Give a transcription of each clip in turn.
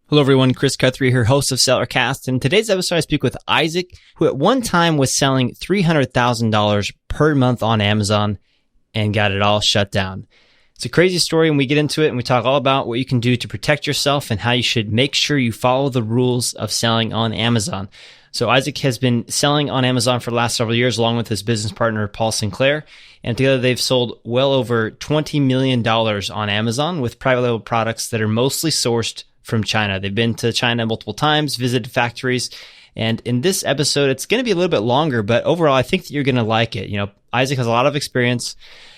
Hello, everyone. Chris Guthrie here, host of SellerCast. In today's episode, I speak with Isaac, who at one time was selling $300,000 per month on Amazon and got it all shut down. It's a crazy story, and we get into it, and we talk all about what you can do to protect yourself and how you should make sure you follow the rules of selling on Amazon. So Isaac has been selling on Amazon for the last several years, along with his business partner, Paul Sinclair. And together they've sold well over $20 million on Amazon with private label products that are mostly sourced from China. They've been to China multiple times, visited factories. And in this episode, it's going to be a little bit longer, but overall, I think that you're going to like it. You know, Isaac has a lot of experience,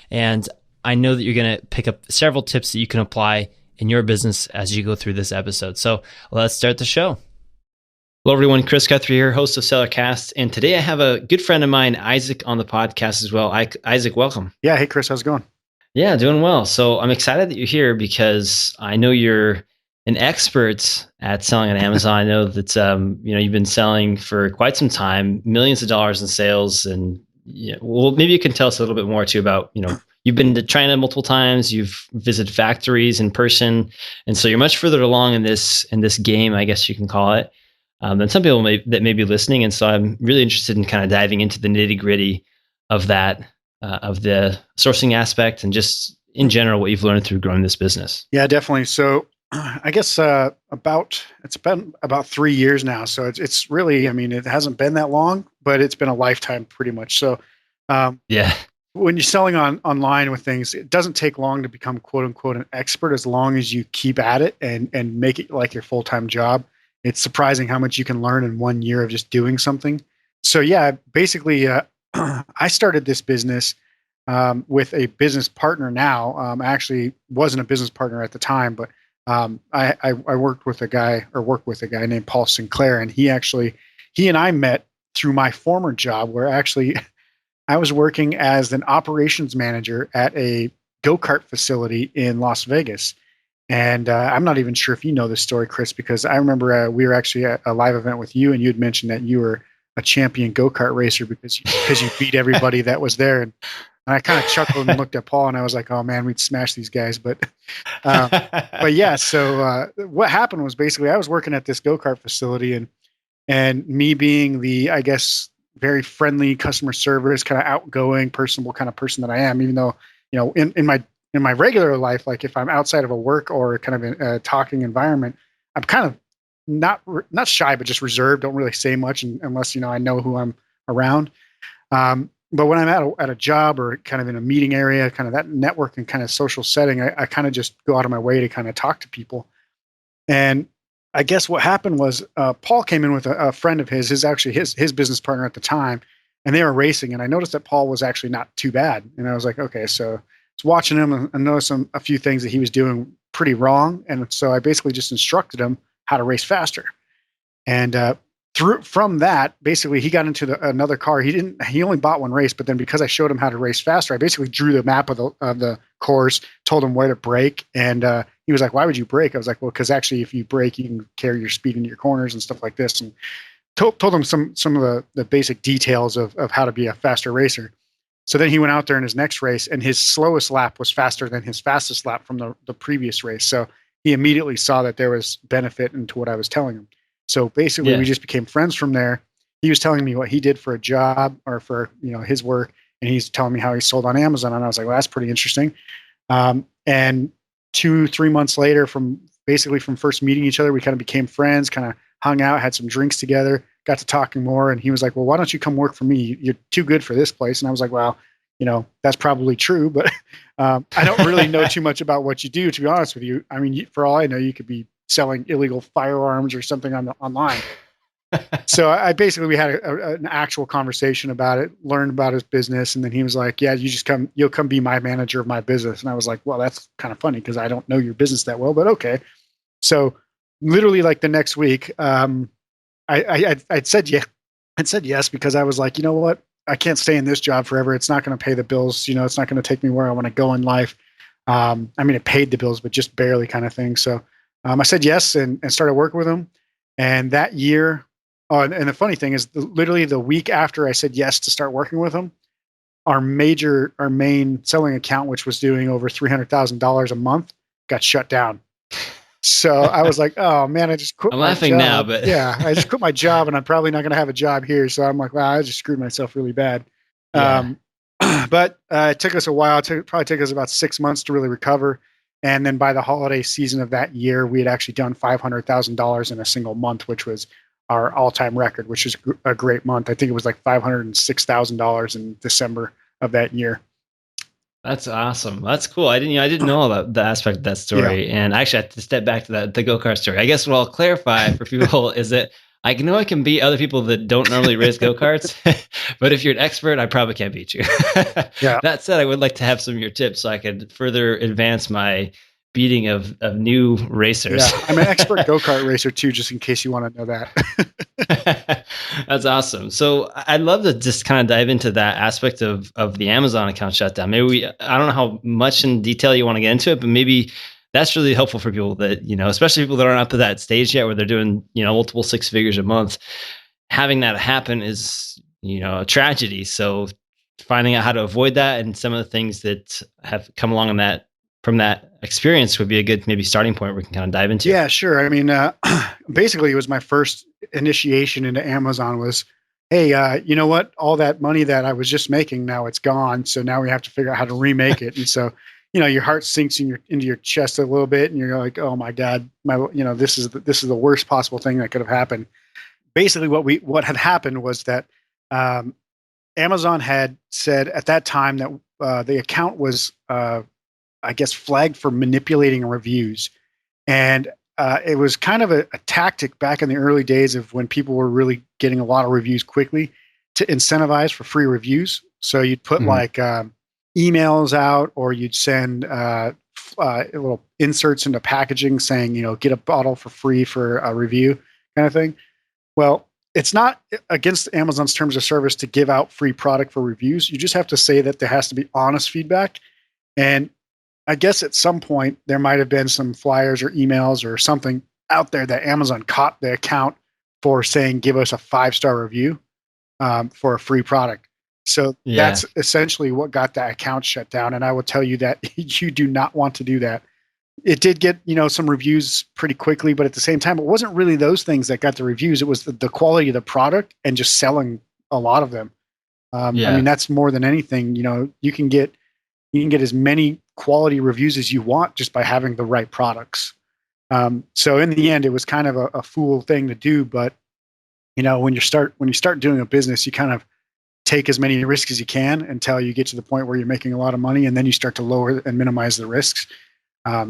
and I know that you're going to pick up several tips that you can apply in your business as you go through this episode. So let's start the show. Hello, everyone. Chris Guthrie here, host of SellerCast. And today I have a good friend of mine, Isaac, on the podcast as well. Isaac, welcome. Yeah. Hey, Chris, how's it going? Yeah, doing well. So I'm excited that you're here because I know you're an expert at selling on Amazon. I know that you've been selling for quite some time, millions of dollars in sales, and well, maybe you can tell us a little bit more too about you've been to China multiple times, you've visited factories in person, and so you're much further along in this game, I guess you can call it, than some people that may be listening. And so I'm really interested in kind of diving into the nitty gritty of that, of the sourcing aspect, and just in general what you've learned through growing this business. Yeah, definitely. So I guess it's been about 3 years now. So it's really, it hasn't been that long, but it's been a lifetime pretty much. So yeah, when you're selling online with things, it doesn't take long to become quote unquote an expert as long as you keep at it and make it like your full-time job. It's surprising how much you can learn in 1 year of just doing something. So yeah, basically I started this business with a business partner now. I actually wasn't a business partner at the time, but I work with a guy named Paul Sinclair, and he and I met through my former job, where actually I was working as an operations manager at a go-kart facility in Las Vegas. And I'm not even sure if you know this story, Chris, because I remember we were actually at a live event with you, and you had mentioned that you were a champion go-kart racer because you beat everybody that was there. And I kind of chuckled and looked at Paul, and I was like, "Oh man, we'd smash these guys." But yeah. So what happened was basically I was working at this go-kart facility, and me being the, I guess, very friendly customer service, kind of outgoing, personable kind of person that I am, even though in my regular life, like if I'm outside of a work or kind of a talking environment, I'm kind of not shy, but just reserved. Don't really say much unless I know who I'm around. But when I'm at a job or kind of in a meeting area, kind of that networking kind of social setting, I kind of just go out of my way to kind of talk to people. And I guess what happened was Paul came in with a friend of his his business partner at the time, and they were racing. And I noticed that Paul was actually not too bad. And I was like, okay, so I was watching him and noticed a few things that he was doing pretty wrong. And so I basically just instructed him how to race faster. And from that, basically, he got into another car. He only bought one race, but then because I showed him how to race faster, I basically drew the map of the course, told him where to brake, and he was like, "Why would you brake?" I was like, "Well, because actually, if you brake, you can carry your speed into your corners and stuff like this." And told him some of the basic details of how to be a faster racer. So then he went out there in his next race, and his slowest lap was faster than his fastest lap from the previous race. So he immediately saw that there was benefit into what I was telling him. So basically, we just became friends from there. He was telling me what he did for a job or for his work, and he's telling me how he sold on Amazon. And I was like, well, that's pretty interesting. And 2-3 months later, from first meeting each other, we kind of became friends, kind of hung out, had some drinks together, got to talking more. And he was like, well, why don't you come work for me? You're too good for this place. And I was like, well, that's probably true, but I don't really know too much about what you do, to be honest with you. I mean, for all I know, you could be selling illegal firearms or something online. So we had an actual conversation about it, learned about his business. And then he was like, yeah, you'll come be my manager of my business. And I was like, well, that's kind of funny because I don't know your business that well, but okay. So literally like the next week, I'd said yes, because I was like, you know what? I can't stay in this job forever. It's not going to pay the bills. It's not going to take me where I want to go in life. It paid the bills, but just barely kind of thing. So I said yes and started working with him. And that year, and the funny thing is, literally the week after I said yes to start working with him, our main selling account, which was doing over $300,000 a month, got shut down. So I was like, oh man, I just quit I'm my laughing now, job. but Yeah, I just quit my job and I'm probably not going to have a job here. So I'm like, wow, I just screwed myself really bad. yeah, Um, but it took us a while. Probably took us about 6 months to really recover. And then by the holiday season of that year, we had actually done $500,000 in a single month, which was our all-time record, which is a great month. I think it was like $506,000 in December of that year. that's awesome. That's cool. I didn't know about the aspect of that Yeah. story. And actually, I have to step back to the go kart story. I guess what I'll clarify for people is that I know I can beat other people that don't normally race go karts, but if you're an expert, I probably can't beat you. Yeah. That said, I would like to have some of your tips so I could further advance my beating of new racers. Yeah. I'm an expert go-kart racer too, just in case you want to know that. That's awesome. So I'd love to just kind of dive into that aspect of the Amazon account shutdown. I don't know how much in detail you want to get into it, but maybe that's really helpful for people that, especially people that aren't up to that stage yet where they're doing, multiple six figures a month. Having that happen is, a tragedy. So finding out how to avoid that and some of the things that have come along in that from that experience would be a good maybe starting point we can kind of dive into. Yeah, sure. I mean, basically, it was my first initiation into Amazon. Was, hey, you know what? All that money that I was just making, now it's gone. So now we have to figure out how to remake it. And so, your heart sinks into your chest a little bit, and you're like, oh my god, this is the worst possible thing that could have happened. Basically, what had happened was that um, Amazon had said at that time that the account was, I guess, flagged for manipulating reviews. And it was kind of a tactic back in the early days of when people were really getting a lot of reviews quickly to incentivize for free reviews. So you'd put like emails out, or you'd send little inserts into packaging saying, get a bottle for free for a review kind of thing. Well, it's not against Amazon's terms of service to give out free product for reviews. You just have to say that there has to be honest feedback. And I guess at some point there might have been some flyers or emails or something out there that Amazon caught the account for saying, give us a 5-star review for a free product. So Yeah. that's essentially what got that account shut down. And I will tell you that you do not want to do that. It did get, some reviews pretty quickly, but at the same time, it wasn't really those things that got the reviews. It was the quality of the product and just selling a lot of them. I Yeah. mean, that's more than anything. You can get as many quality reviews as you want just by having the right products. So in the end, it was kind of a fool thing to do. But when you start doing a business, you kind of take as many risks as you can until you get to the point where you're making a lot of money, and then you start to lower and minimize the risks.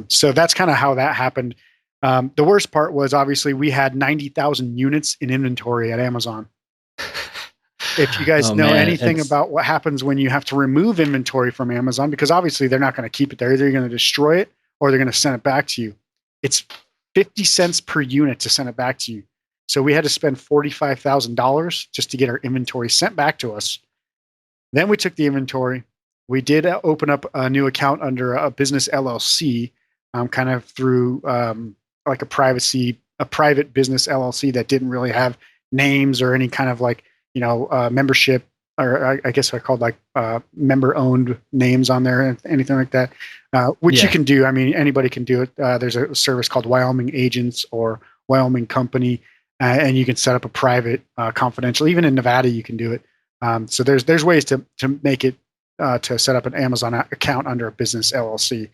So that's kind of how that happened. The worst part was obviously we had 90,000 units in inventory at Amazon. If you guys Oh know man, anything about what happens when you have to remove inventory from Amazon, because obviously they're not going to keep it there. They're going to destroy it or they're going to send it back to you. It's 50 cents per unit to send it back to you. So we had to spend $45,000 just to get our inventory sent back to us. Then we took the inventory. We did open up a new account under a business LLC, kind of through like a private business LLC that didn't really have names or any kind of like, membership, or I guess I called like member owned names on there, anything like that, which you can do. I mean, anybody can do it. There's a service called Wyoming Agents or Wyoming Company, and you can set up a private confidential. Even in Nevada, you can do it. So there's ways to make it to set up an Amazon account under a business LLC.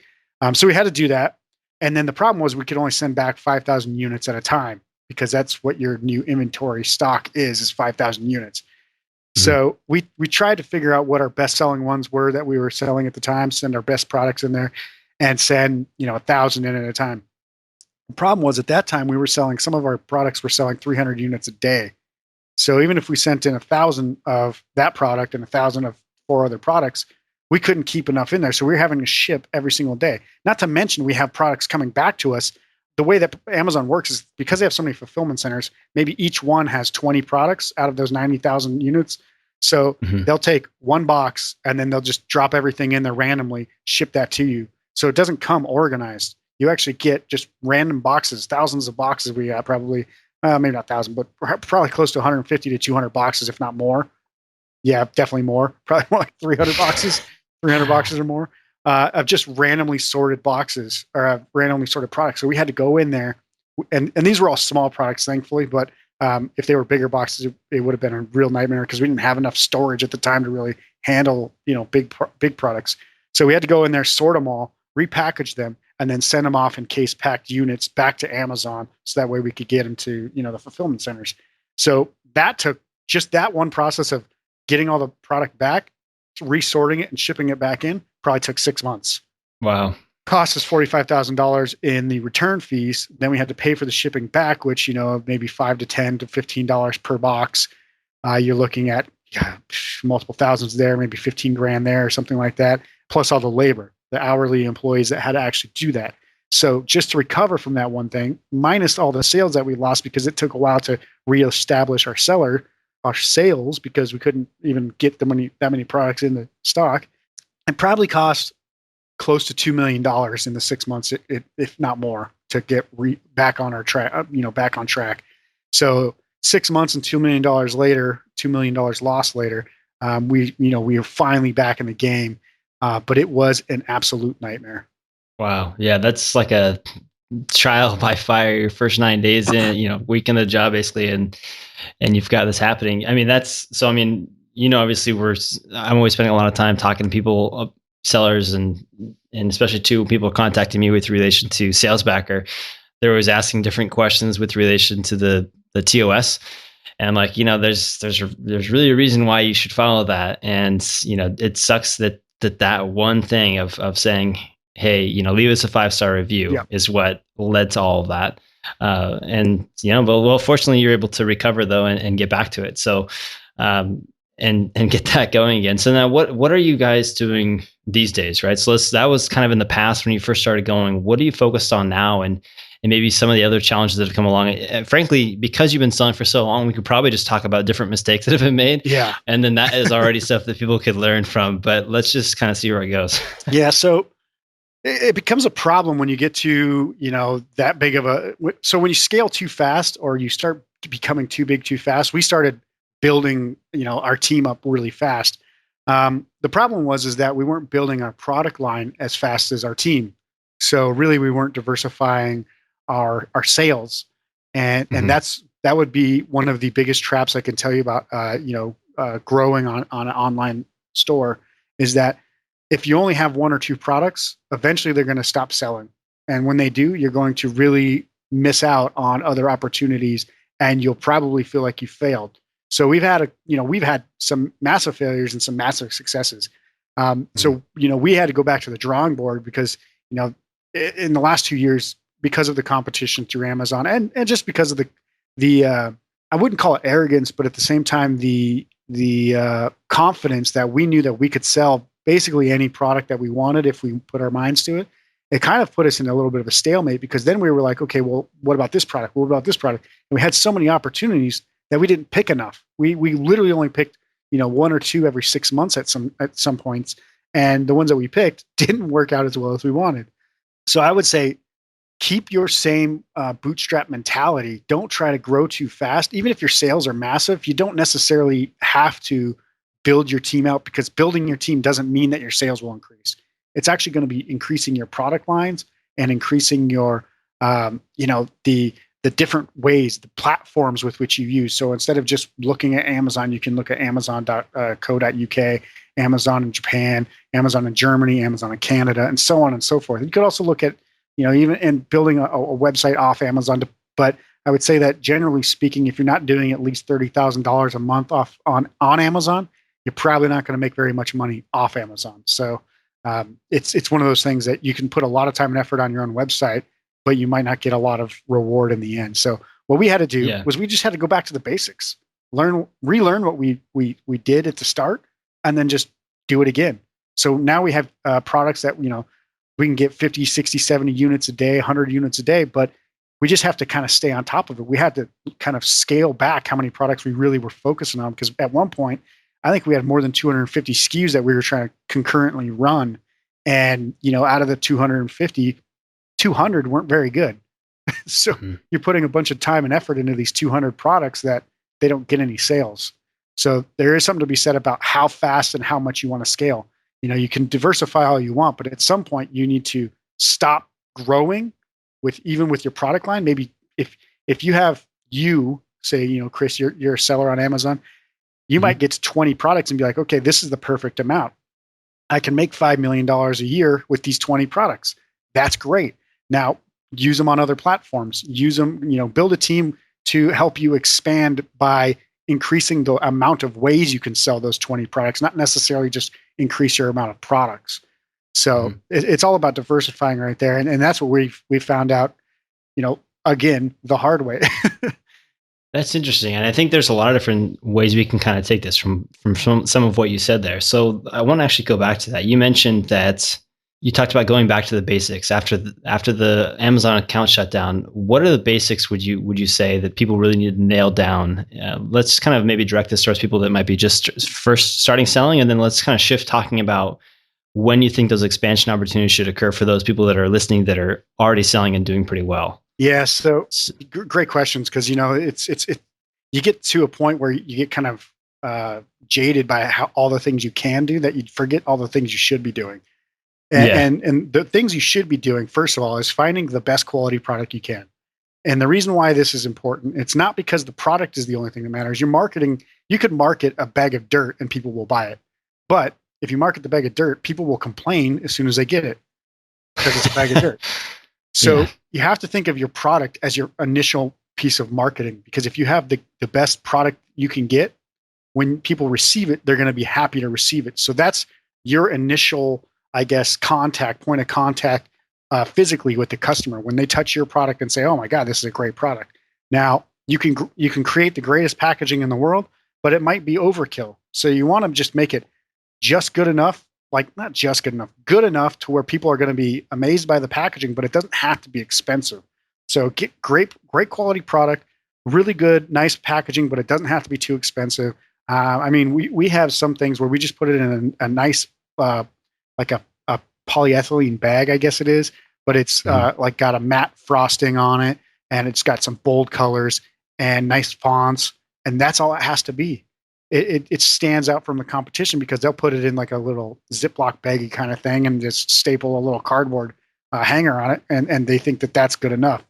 So we had to do that. And then the problem was we could only send back 5,000 units at a time, because that's what your new inventory stock is 5,000 units. So we tried to figure out what our best selling ones were that we were selling at the time, send our best products in there, and send 1,000 in at a time. The problem was at that time some of our products were selling 300 units a day. So even if we sent in 1,000 of that product and 1,000 of 4 other products, we couldn't keep enough in there. So we were having to ship every single day. Not to mention we have products coming back to us. The way that Amazon works is because they have so many fulfillment centers, maybe each one has 20 products out of those 90,000 units. So they'll take one box and then they'll just drop everything in there randomly, ship that to you. So it doesn't come organized. You actually get just random boxes, thousands of boxes. We got probably, maybe not 1,000, but probably close to 150 to 200 boxes, if not more. Yeah, definitely more. Probably more like 300 boxes or more. of just randomly sorted boxes or randomly sorted products. So we had to go in there, and these were all small products, thankfully. But if they were bigger boxes, it would have been a real nightmare because we didn't have enough storage at the time to really handle big products. So we had to go in there, sort them all, repackage them, and then send them off in case packed units back to Amazon, so that way we could get them to the fulfillment centers. So that took just that one process of getting all the product back, resorting it, and shipping it back in. Probably took 6 months. Wow. Cost us $45,000 in the return fees. Then we had to pay for the shipping back, which, maybe $5 to $10 to $15 per box. You're looking at multiple thousands there, maybe 15 grand there or something like that, plus all the labor, the hourly employees that had to actually do that. So just to recover from that one thing, minus all the sales that we lost because it took a while to reestablish our sales because we couldn't even get that many products in the stock. It probably cost close to $2 million in the 6 months, if not more, to get back on our track. Back on track. So 6 months and $2 million later, $2 million lost later, we are finally back in the game. But it was an absolute nightmare. Wow. Yeah, that's like a trial by fire. Your first 9 days in, week in the job basically, and you've got this happening. I mean, obviously I'm always spending a lot of time talking to people, sellers, and especially too when people contacting me with relation to SalesBacker. They're always asking different questions with relation to the TOS. And there's really a reason why you should follow that. And, it sucks that one thing of saying, hey, leave us a 5-star review is what led to all of that. But fortunately you're able to recover though and get back to it. So, and get that going again. So now what are you guys doing these days? Right. So that was kind of in the past when you first started going. What are you focused on now? And maybe some of the other challenges that have come along. Frankly, because you've been selling for so long, we could probably just talk about different mistakes that have been made. Yeah. And then that is already stuff that people could learn from, but let's just kind of see where it goes. Yeah. So it becomes a problem when you get to, that big of so when you scale too fast or you start becoming too big too fast, we started building, our team up really fast. The problem is that we weren't building our product line as fast as our team. So really we weren't diversifying our sales. And that would be one of the biggest traps I can tell you about, growing on an online store, is that if you only have one or two products, eventually they're going to stop selling. And when they do, you're going to really miss out on other opportunities and you'll probably feel like you failed. So we've had some massive failures and some massive successes. So we had to go back to the drawing board because, in the last 2 years, because of the competition through Amazon and just because of the I wouldn't call it arrogance, but at the same time, the confidence that we knew that we could sell basically any product that we wanted if we put our minds to it. It kind of put us in a little bit of a stalemate because then we were like, okay, well, what about this product? What about this product? And we had so many opportunities that we didn't pick enough. We literally only picked, one or two every 6 months at some points. And the ones that we picked didn't work out as well as we wanted. So I would say, keep your same bootstrap mentality. Don't try to grow too fast. Even if your sales are massive, you don't necessarily have to build your team out, because building your team doesn't mean that your sales will increase. It's actually going to be increasing your product lines and increasing your, the different ways, the platforms with which you use. So instead of just looking at Amazon, you can look at Amazon.co.uk, Amazon in Japan, Amazon in Germany, Amazon in Canada, and so on and so forth. You could also look at, even in building a website off Amazon. But I would say that generally speaking, if you're not doing at least $30,000 a month off on Amazon, you're probably not going to make very much money off Amazon. So it's one of those things that you can put a lot of time and effort on your own website, but you might not get a lot of reward in the end. So what we had to do was we just had to go back to the basics, relearn what we did at the start, and then just do it again. So now we have products that, we can get 50, 60, 70 units a day, 100 units a day, but we just have to kind of stay on top of it. We had to kind of scale back how many products we really were focusing on, because at one point, I think we had more than 250 SKUs that we were trying to concurrently run. And, out of the 250, 200 weren't very good. So you're putting a bunch of time and effort into these 200 products that they don't get any sales. So there is something to be said about how fast and how much you want to scale. You can diversify all you want, but at some point you need to stop growing even with your product line. Maybe if you have, say, Chris, you're a seller on Amazon, you might get to 20 products and be like, okay, this is the perfect amount. I can make $5 million a year with these 20 products. That's great. Now use them on other platforms. Use them, build a team to help you expand by increasing the amount of ways you can sell those 20 products, not necessarily just increase your amount of products. So it's all about diversifying right there. And that's what we've found out, again, the hard way. That's interesting. And I think there's a lot of different ways we can kind of take this from some of what you said there. So I want to actually go back to that. You mentioned that you talked about going back to the basics after the Amazon account shut down. What are the basics would you say that people really need to nail down? Let's kind of maybe direct this towards people that might be just first starting selling, and then let's kind of shift talking about when you think those expansion opportunities should occur for those people that are listening that are already selling and doing pretty well. Yeah, so great questions, because you get to a point where you get kind of jaded by all the things you can do that you forget all the things you should be doing. And the things you should be doing, first of all, is finding the best quality product you can. And the reason why this is important, it's not because the product is the only thing that matters. You could market a bag of dirt and people will buy it. But if you market the bag of dirt, people will complain as soon as they get it because it's a bag of dirt. So you have to think of your product as your initial piece of marketing, because if you have the best product you can get, when people receive it, they're going to be happy to receive it. So that's your initial, I guess, point of contact physically with the customer. When they touch your product and say, oh my God, this is a great product. Now you can create the greatest packaging in the world, but it might be overkill. So you want to just make it just good enough. Like, not just good enough, good enough to where people are going to be amazed by the packaging, but it doesn't have to be expensive. So get great quality product, really good, nice packaging, but it doesn't have to be too expensive. We have some things where we just put it in a nice, like a polyethylene bag, I guess it is, but it's like got a matte frosting on it, and it's got some bold colors and nice fonts, and that's all it has to be. It stands out from the competition because they'll put it in like a little Ziploc baggy kind of thing and just staple a little cardboard hanger on it, and they think that that's good enough.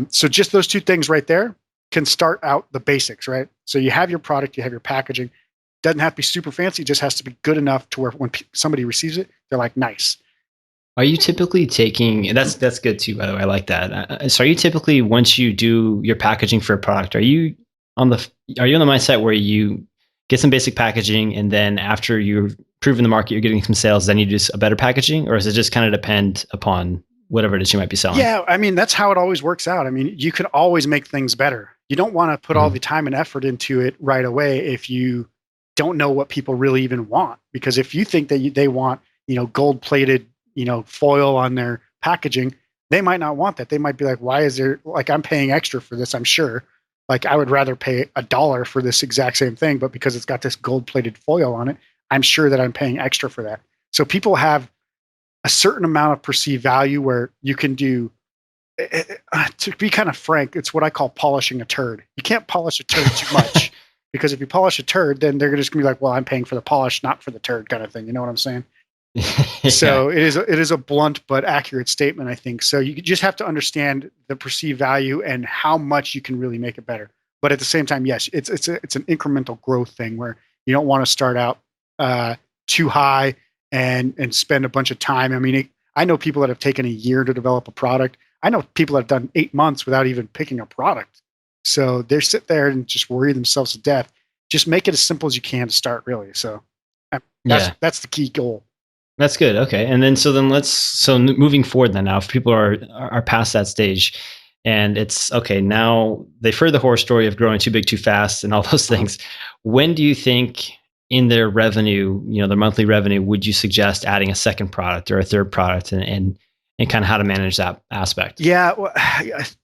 So just those two things right there can start out the basics, right? So you have your product, you have your packaging. Doesn't have to be super fancy, just has to be good enough to where when somebody receives it, they're like, nice. Are you typically taking, that's good too, by the way, I like that. So are you typically, once you do your packaging for a product, are you on the mindset where you get some basic packaging, and then after you've proven the market, you're getting some sales, then you do a better packaging? Or does it just kind of depend upon whatever it is you might be selling? Yeah, that's how it always works out. You can always make things better. You don't want to put all the time and effort into it right away if you don't know what people really even want. Because if you think that they want, gold-plated, foil on their packaging, they might not want that. They might be like, why is there, like, I'm paying extra for this, I'm sure. Like, I would rather pay $1 for this exact same thing, but because it's got this gold-plated foil on it, I'm sure that I'm paying extra for that. So people have a certain amount of perceived value where you can do, to be kind of frank, it's what I call polishing a turd. You can't polish a turd too much, because if you polish a turd, then they're just going to be like, well, I'm paying for the polish, not for the turd, kind of thing. You know what I'm saying? Yeah. So it is a blunt but accurate statement, I think. So you just have to understand the perceived value and how much you can really make it better. But at the same time, yes, it's an incremental growth thing where you don't want to start out too high and spend a bunch of time. I know people that have taken a year to develop a product. I know people that have done 8 months without even picking a product. So they sit there and just worry themselves to death. Just make it as simple as you can to start, really. So that's the key goal. That's good. Okay. And then, moving forward then, now if people are past that stage and it's okay, now they've heard the horror story of growing too big, too fast and all those things. When do you think in their revenue, their monthly revenue, would you suggest adding a second product or a third product, and kind of how to manage that aspect? Yeah. Well,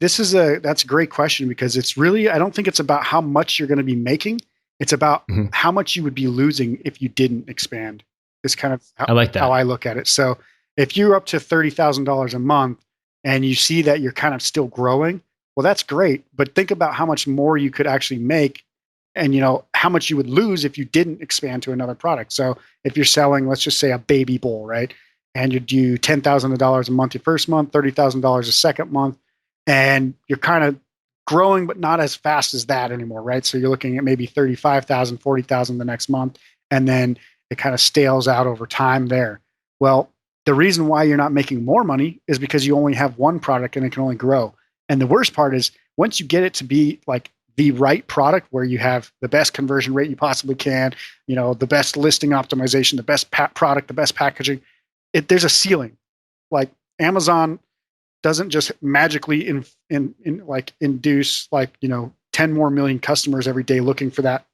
that's a great question, because it's really, I don't think it's about how much you're going to be making. It's about how much you would be losing if you didn't expand. Is kind of how I look at it. So if you're up to $30,000 a month and you see that you're kind of still growing, well, that's great. But think about how much more you could actually make and how much you would lose if you didn't expand to another product. So if you're selling, let's just say, a baby bowl, right? And you do $10,000 a month your first month, $30,000 a second month, and you're kind of growing, but not as fast as that anymore, right? So you're looking at maybe 35,000, 40,000 the next month, and then it kind of stales out over time there. Well, the reason why you're not making more money is because you only have one product and it can only grow. And the worst part is once you get it to be like the right product where you have the best conversion rate you possibly can, the best listing optimization, the best product, the best packaging, there's a ceiling. Like Amazon doesn't just magically induce 10 more million customers every day looking for that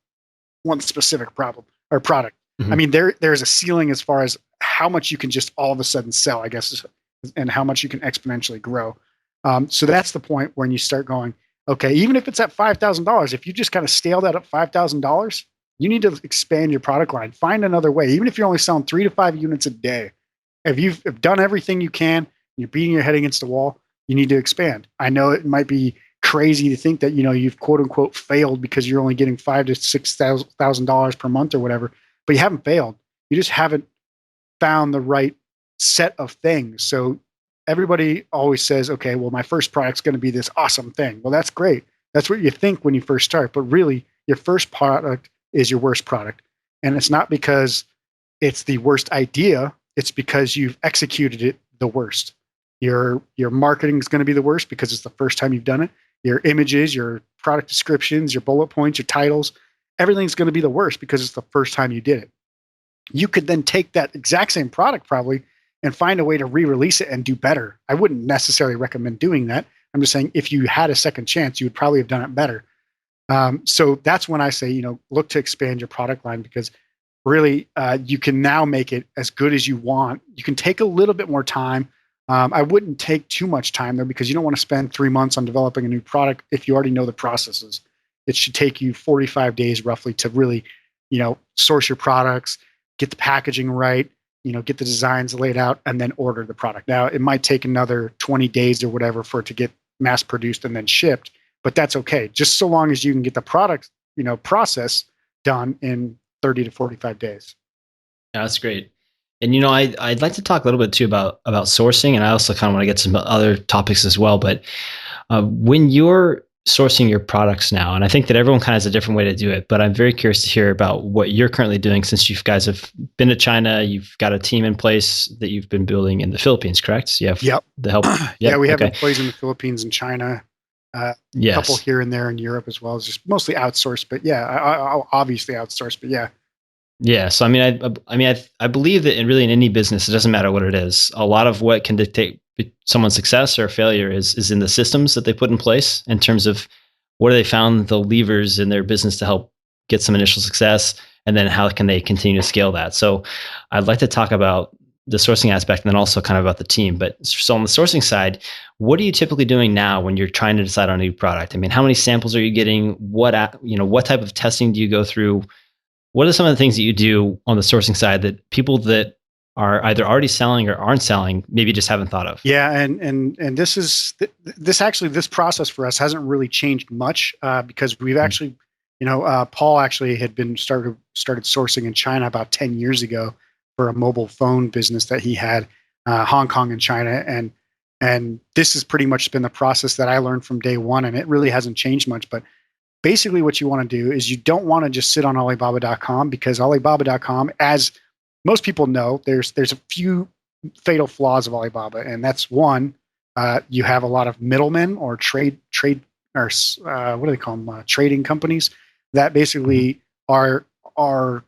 one specific problem or product. Mm-hmm. I mean, there's a ceiling as far as how much you can just all of a sudden sell, I guess, and how much you can exponentially grow. So that's the point when you start going, okay, even if it's at $5,000, if you just kind of stale that at $5,000, you need to expand your product line. Find another way. Even if you're only selling 3 to 5 units a day, if you've done everything you can, you're beating your head against the wall, you need to expand. I know it might be crazy to think that you've quote unquote failed because you're only getting $5,000 to $6,000 per month or whatever, but you haven't failed. You just haven't found the right set of things. So everybody always says, okay, well, my first product's going to be this awesome thing. Well, that's great. That's what you think when you first start, but really your first product is your worst product. And it's not because it's the worst idea. It's because you've executed it the worst. Your marketing is going to be the worst because it's the first time you've done it. Your images, your product descriptions, your bullet points, your titles, everything's going to be the worst because it's the first time you did it. You could then take that exact same product probably and find a way to re-release it and do better. I wouldn't necessarily recommend doing that. I'm just saying if you had a second chance, you would probably have done it better. So that's when I say, look to expand your product line because really you can now make it as good as you want. You can take a little bit more time. I wouldn't take too much time though, because you don't want to spend 3 months on developing a new product if you already know the processes. It should take you 45 days roughly to really, source your products, get the packaging right, get the designs laid out, and then order the product. Now, it might take another 20 days or whatever for it to get mass produced and then shipped, but that's okay. Just so long as you can get the product, process done in 30 to 45 days. Yeah, that's great. And, I'd like to talk a little bit too about sourcing, and I also kind of want to get some other topics as well. But when you're sourcing your products now, and I think that everyone kind of has a different way to do it, but I'm very curious to hear about what you're currently doing since you guys have been to China. You've got a team in place that you've been building in the Philippines, correct? So you have the help. Yep. Yeah, we have employees in the Philippines and China. Yes. A couple here and there in Europe as well. It's just mostly outsourced, but yeah, I obviously outsourced, but yeah. Yeah. So, I believe that in any business, it doesn't matter what it is. A lot of what can dictate someone's success or failure is in the systems that they put in place in terms of what have they found the levers in their business to help get some initial success, and then how can they continue to scale that. So I'd like to talk about the sourcing aspect and then also kind of about the team. But so on the sourcing side, what are you typically doing now when you're trying to decide on a new product? I mean, how many samples are you getting? What type of testing do you go through? What are some of the things that you do on the sourcing side that people that are either already selling or aren't selling maybe just haven't thought of? Yeah, and this process for us hasn't really changed much because we've actually, Paul actually had been started sourcing in China about 10 years ago for a mobile phone business that he had, Hong Kong and China, and this has pretty much been the process that I learned from day one, and it really hasn't changed much. But basically what you want to do is you don't want to just sit on Alibaba.com, because Alibaba.com, as most people know, there's a few fatal flaws of Alibaba, and that's one, you have a lot of middlemen or trade or what do they call them? Trading companies that basically are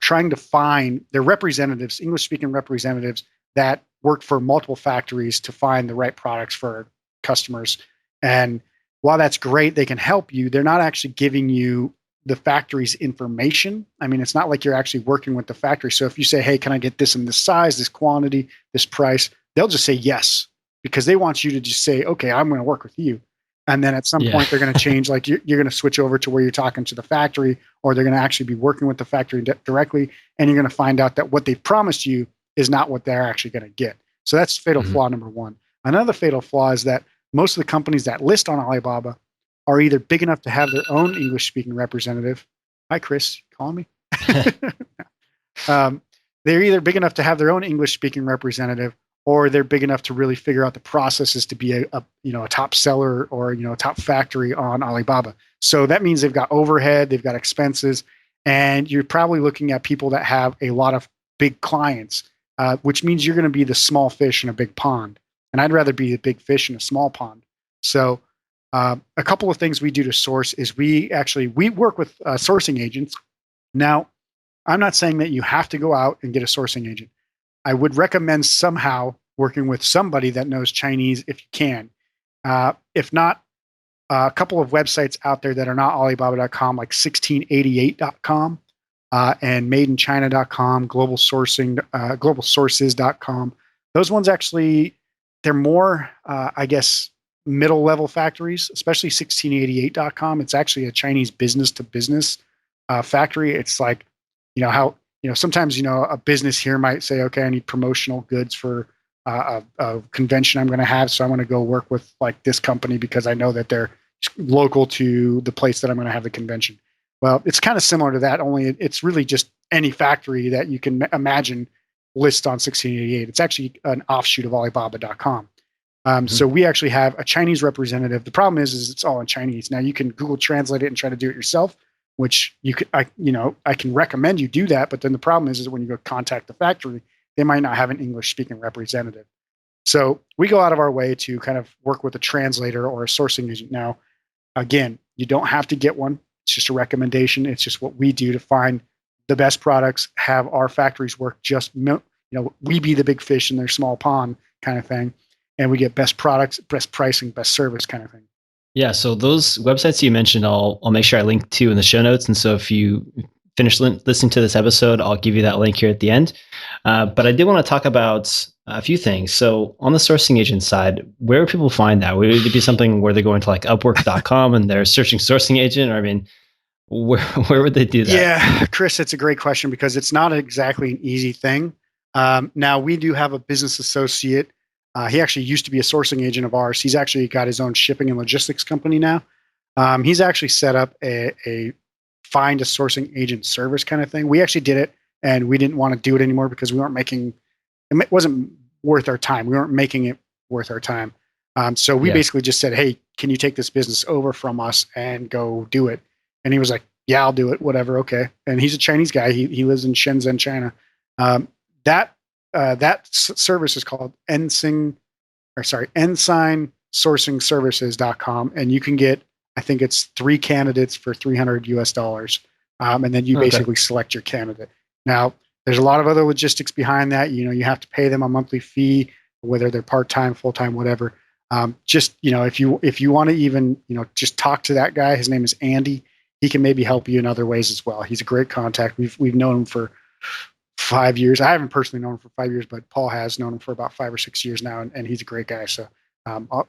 trying to find their representatives, English-speaking representatives that work for multiple factories to find the right products for customers. And while that's great, they can help you, they're not actually giving you the factory's information. I mean, it's not like you're actually working with the factory. So if you say, hey, can I get this in this size, this quantity, this price, they'll just say yes, because they want you to just say, okay, I'm going to work with you. And then at some point they're going to change, like you're going to switch over to where you're talking to the factory, or they're going to actually be working with the factory directly. And you're going to find out that what they've promised you is not what they're actually going to get. So that's fatal flaw number one. Another fatal flaw is that most of the companies that list on Alibaba are either big enough to have their own English-speaking representative, Hi, Chris, calling me. um, they're either big enough to have their own English speaking representative, or they're big enough to really figure out the processes to be a top seller or a top factory on Alibaba. So that means they've got overhead, they've got expenses, and you're probably looking at people that have a lot of big clients, which means you're going to be the small fish in a big pond. And I'd rather be the big fish in a small pond. So a couple of things we do to source is we work with sourcing agents. Now, I'm not saying that you have to go out and get a sourcing agent. I would recommend somehow working with somebody that knows Chinese if you can. If not, a couple of websites out there that are not Alibaba.com, like 1688.com and madeinchina.com, globalsources.com. Those ones actually, they're more, I guess, middle level factories, especially 1688.com. It's actually a Chinese business to business factory. It's like, how, sometimes, a business here might say, okay, I need promotional goods for a convention I'm going to have. So I'm going to go work with like this company because I know that they're local to the place that I'm going to have the convention. Well, it's kind of similar to that, only it's really just any factory that you can imagine list on 1688. It's actually an offshoot of Alibaba.com. So we actually have a Chinese representative. The problem is it's all in Chinese. Now you can Google Translate it and try to do it yourself, which I can recommend you do that. But then the problem is when you go contact the factory, they might not have an English speaking representative. So we go out of our way to kind of work with a translator or a sourcing agent. Now, again, you don't have to get one. It's just a recommendation. It's just what we do to find the best products, have our factories work we be the big fish in their small pond kind of thing. And we get best products, best pricing, best service kind of thing. Yeah. So those websites you mentioned, I'll make sure I link to in the show notes. And so if you finish listening to this episode, I'll give you that link here at the end. But I did want to talk about a few things. So on the sourcing agent side, where would people find that? Would it be something where they're going to like Upwork.com and they're searching sourcing agent? Or I mean, where would they do that? Yeah, Chris, it's a great question because it's not exactly an easy thing. Now, we do have a business associate. He actually used to be a sourcing agent of ours. He's actually got his own shipping and logistics company now. He's actually set up a find a sourcing agent service kind of thing. We actually did it and we didn't want to do it anymore because we weren't it wasn't worth our time. We weren't making it worth our time. So we basically just said, hey, can you take this business over from us and go do it? And he was like, yeah, I'll do it. Whatever. Okay. And he's a Chinese guy. He lives in Shenzhen, China. That service is called Ensign sourcingservices.com. And you can get, I think it's 3 candidates for $300 US. And then you basically select your candidate. Now, there's a lot of other logistics behind that. You have to pay them a monthly fee, whether they're part-time, full-time, whatever. If you want to even, just talk to that guy, his name is Andy. He can maybe help you in other ways as well. He's a great contact. We've known him for 5 years. I haven't personally known him for 5 years, but Paul has known him for about 5 or 6 years now, and he's a great guy. So I'll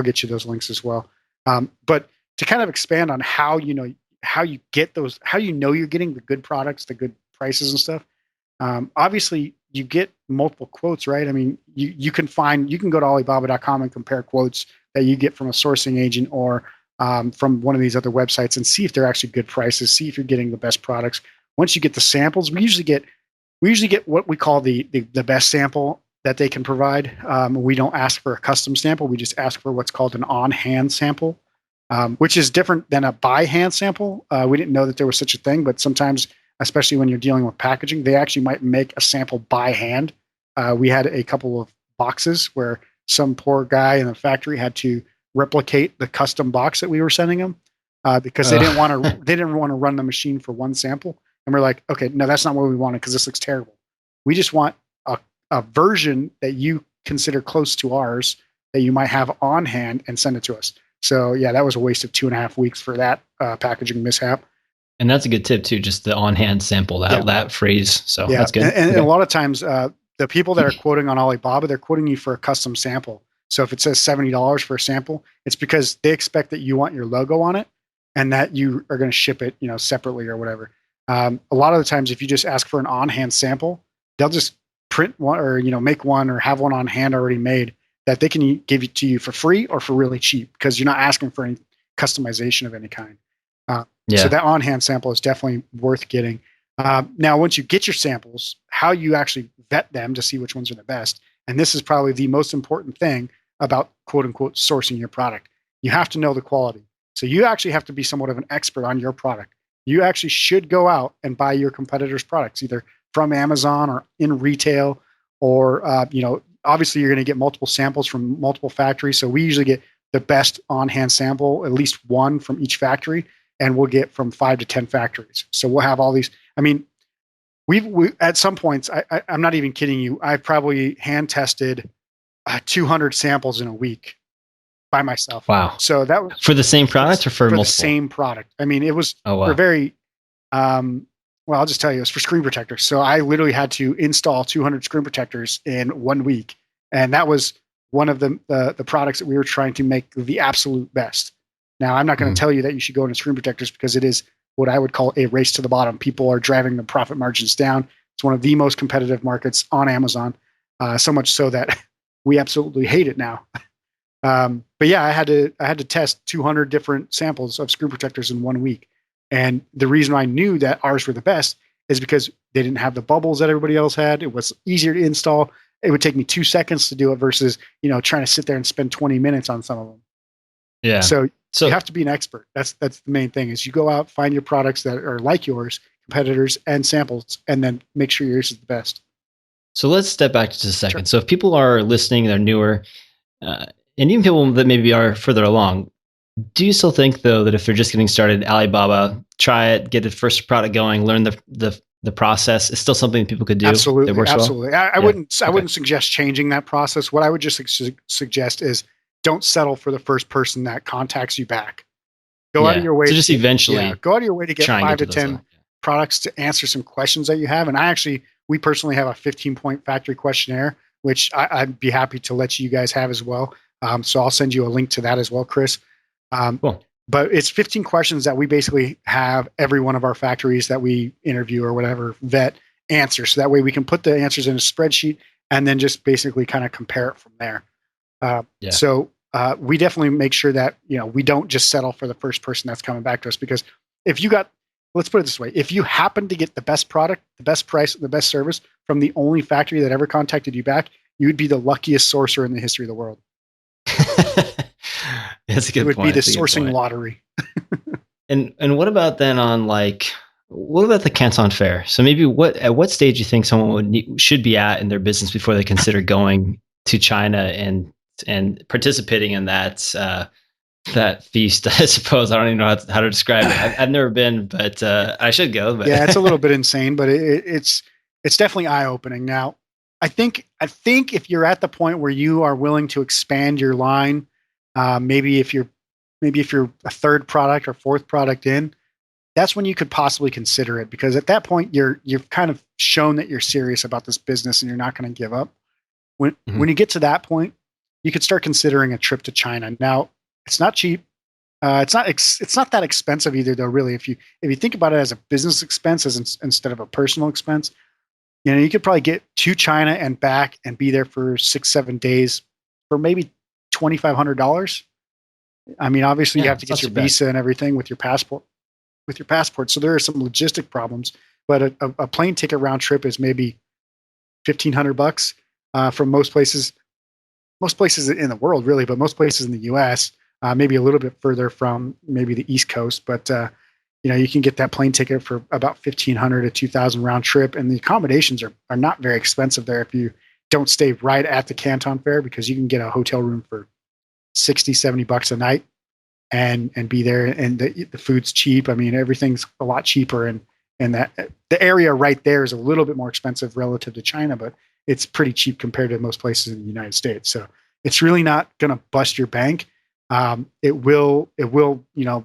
get you those links as well. But to kind of expand on how you get those, how you're getting the good products, the good prices and stuff. Obviously, you get multiple quotes, right? I mean, you can go to Alibaba.com and compare quotes that you get from a sourcing agent or from one of these other websites and see if they're actually good prices, see if you're getting the best products. Once you get the samples, we usually get what we call the best sample that they can provide. We don't ask for a custom sample. We just ask for what's called an on-hand sample, which is different than a by-hand sample. We didn't know that there was such a thing, but sometimes, especially when you're dealing with packaging, they actually might make a sample by hand. We had a couple of boxes where some poor guy in the factory had to replicate the custom box that we were sending them because they didn't want to run the machine for one sample. And we're like, okay, no, that's not what we wanted because this looks terrible. We just want a version that you consider close to ours that you might have on hand and send it to us. So yeah, that was a waste of 2.5 weeks for that packaging mishap. And that's a good tip too, just the on-hand sample, that phrase. So that's good. And a lot of times the people that are quoting on Alibaba, they're quoting you for a custom sample. So if it says $70 for a sample, it's because they expect that you want your logo on it and that you are going to ship it, separately or whatever. A lot of the times, if you just ask for an on-hand sample, they'll just print one or, make one or have one on hand already made that they can give it to you for free or for really cheap because you're not asking for any customization of any kind. So that on-hand sample is definitely worth getting. Now, once you get your samples, how you actually vet them to see which ones are the best. And this is probably the most important thing about quote unquote sourcing your product. You have to know the quality. So you actually have to be somewhat of an expert on your product. You actually should go out and buy your competitors' products, either from Amazon or in retail, or obviously you're going to get multiple samples from multiple factories. So we usually get the best on-hand sample, at least one from each factory, and we'll get from 5 to 10 factories. So we'll have all these. I mean, we at some points, I'm not even kidding you, I've probably hand tested 200 samples in a week by myself. Wow. So that was for the same product or for multiple? The same product. I mean, it was for very, well, I'll just tell you, it was for screen protectors. So I literally had to install 200 screen protectors in 1 week. And that was one of the products that we were trying to make the absolute best. Now, I'm not going to tell you that you should go into screen protectors because it is what I would call a race to the bottom. People are driving the profit margins down. It's one of the most competitive markets on Amazon, so much so that we absolutely hate it now. But yeah, I had to test 200 different samples of screen protectors in 1 week. And the reason I knew that ours were the best is because they didn't have the bubbles that everybody else had. It was easier to install. It would take me 2 seconds to do it versus, trying to sit there and spend 20 minutes on some of them. Yeah. So you have to be an expert. That's the main thing is you go out, find your products that are like yours, competitors and samples, and then make sure yours is the best. So let's step back just a second. Sure. So if people are listening, they're newer, and even people that maybe are further along, do you still think though that if they're just getting started, Alibaba, try it, get the first product going, learn the process, is still something that people could do? Absolutely, that works absolutely. Well? I wouldn't suggest changing that process. What I would just suggest is don't settle for the first person that contacts you back. Go out of your way. So just eventually, go out of your way to get 5 to 10 Yeah. products to answer some questions that you have. And we personally have a 15-point factory questionnaire, which I'd be happy to let you guys have as well. So I'll send you a link to that as well, Chris. Cool. But it's 15 questions that we basically have every one of our factories that we interview or whatever vet answer. So that way we can put the answers in a spreadsheet and then just basically kind of compare it from there. So we definitely make sure that, we don't just settle for the first person that's coming back to us, because let's put it this way. If you happen to get the best product, the best price, the best service from the only factory that ever contacted you back, you would be the luckiest sourcer in the history of the world. That's a good point. It would be the sourcing lottery. And what about then what about the Canton Fair? So maybe at what stage do you think someone should be at in their business before they consider going to China and participating in that feast? I suppose I don't even know how to describe it. I've never been, but I should go. But yeah, it's a little bit insane, but it's definitely eye opening. Now, I think if you're at the point where you are willing to expand your line, maybe if you're a third product or fourth product in, that's when you could possibly consider it, because at that point you've kind of shown that you're serious about this business and you're not going to give up. When you get to that point, you could start considering a trip to China. Now, it's not cheap. It's not that expensive either, though. Really, if you think about it as a business expense instead of a personal expense, you could probably get to China and back and be there for 6-7 days for maybe $2,500. I mean, obviously you have to get your visa and everything with your passport. So there are some logistic problems, but a plane ticket round trip is maybe $1,500 from most places in the world, really, but most places in the U.S. Maybe a little bit further from maybe the East Coast, but you can get that plane ticket for about $1,500 to $2,000 round trip, and the accommodations are not very expensive there if you don't stay right at the Canton Fair, because you can get a hotel room for $60-$70 a night and be there, and the food's cheap. I mean, everything's a lot cheaper, and that the area right there is a little bit more expensive relative to China, but it's pretty cheap compared to most places in the United States. So it's really not going to bust your bank. It will,